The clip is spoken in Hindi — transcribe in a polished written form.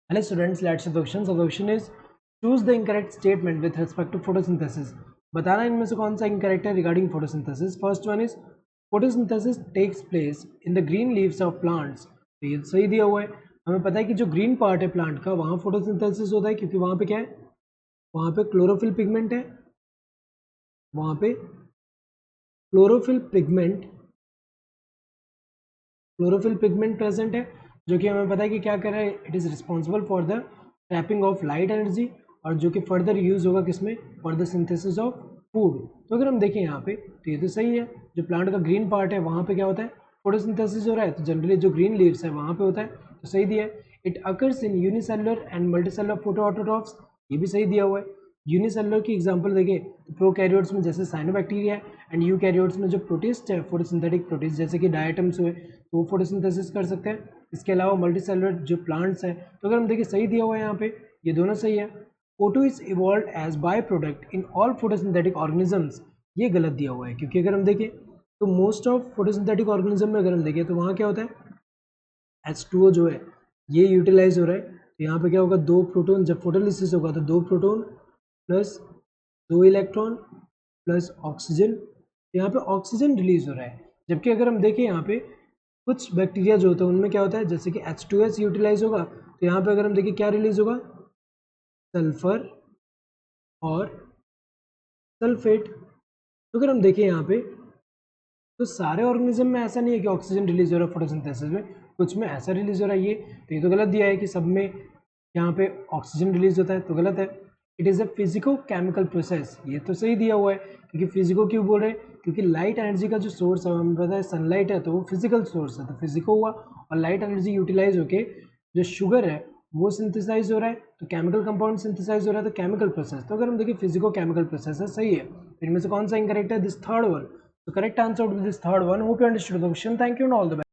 Hello students, let's see the question. So the question is choose the incorrect statement with respect to photosynthesis. बताना इनमें से कौन सा incorrect है regarding photosynthesis. First one is photosynthesis takes place in the green leaves of plants. तो ये सही दिया हुआ है. हमें पता है कि जो ग्रीन पार्ट है प्लांट का वहाँ फोटोसिंथेसिस होता है क्योंकि वहाँ पे क्या है, वहाँ पे क्लोरोफिल पिगमेंट है, वहाँ पे क्लोरोफिल पिगमेंट प्रेजेंट है जो कि हमें पता है कि क्या कर रहा है, it is responsible for the trapping of light energy और जो कि फर्दर यूज़ होगा किसमें, for the synthesis of food. तो अगर हम देखें यहाँ पे तो ये तो सही है, जो प्लांट का ग्रीन पार्ट है वहाँ पे क्या होता है, फोटोसिंथेसिस हो रहा है. तो जनरली जो ग्रीन लीव्स है वहाँ पे होता है, तो सही दिया है. It occurs in unicellular and multicellular photoautotrophs, ये भी सही दिया हुआ है. यूनिसेलुलर की एग्जांपल देखें तो प्रोकैरियोट्स में जैसे साइनोबैक्टीरिया एंड यूकैरियोट्स में जो प्रोटिस्ट है, फोटोसिंथेटिक प्रोटिस्ट जैसे कि डायटम्स हुए, तो वो फोटोसिंथेसिस कर सकते हैं. इसके अलावा मल्टीसेलुलर जो प्लांट्स हैं, तो अगर हम देखें सही दिया हुआ है यहाँ पे, ये दोनों सही है. O2 is evolve as by product in all photosynthetic organisms, ये गलत दिया हुआ है क्योंकि अगर हम देखें तो मोस्ट ऑफ फोटोसिंथेटिक ऑर्गेनिज्म में अगर हम देखें तो वहाँ क्या होता है, H2O जो है ये यूटिलाइज हो रहा है. तो यहाँ पे क्या होगा, दो प्रोटोन, जब फोटोलिसिस होगा तो दो प्रोटोन प्लस दो इलेक्ट्रॉन प्लस ऑक्सीजन, यहाँ पे ऑक्सीजन रिलीज हो रहा है. जबकि अगर हम देखें यहाँ पे कुछ बैक्टीरिया जो होता है उनमें क्या होता है, जैसे कि H2S यूटिलाइज होगा तो यहाँ पे अगर हम देखें क्या रिलीज होगा, सल्फर और सल्फेट. तो अगर हम देखें यहाँ पे तो सारे ऑर्गेनिज्म में ऐसा नहीं है कि ऑक्सीजन रिलीज हो रहा है फोटोसिंथेसिस में, कुछ में ऐसा रिलीज हो रहा है. ये तो गलत दिया है कि सब में यहाँ पे ऑक्सीजन रिलीज होता है, तो गलत है. It is a physico chemical process, ये तो सही दिया हुआ है क्योंकि फिजिको क्यों बोल रहे हैं, क्योंकि लाइट एनर्जी का जो सोर्स है हमें पता है सनलाइट है, तो वो फिजिकल सोर्स है, तो फिजिको हुआ और लाइट एनर्जी यूटिलाइज होके जो शुगर है वो सिंथेसाइज हो रहा है, तो केमिकल कंपाउंड सिंथेसाइज हो रहा है, तो केमिकल प्रोसेस. तो अगर हम देखिए फिजिको केमिकल प्रोसेस है, सही है. इनमें से कौन सा इनकरेक्ट है, this third one. So correct answer would be this third one. Hope you understood the question. Thank you and all the best.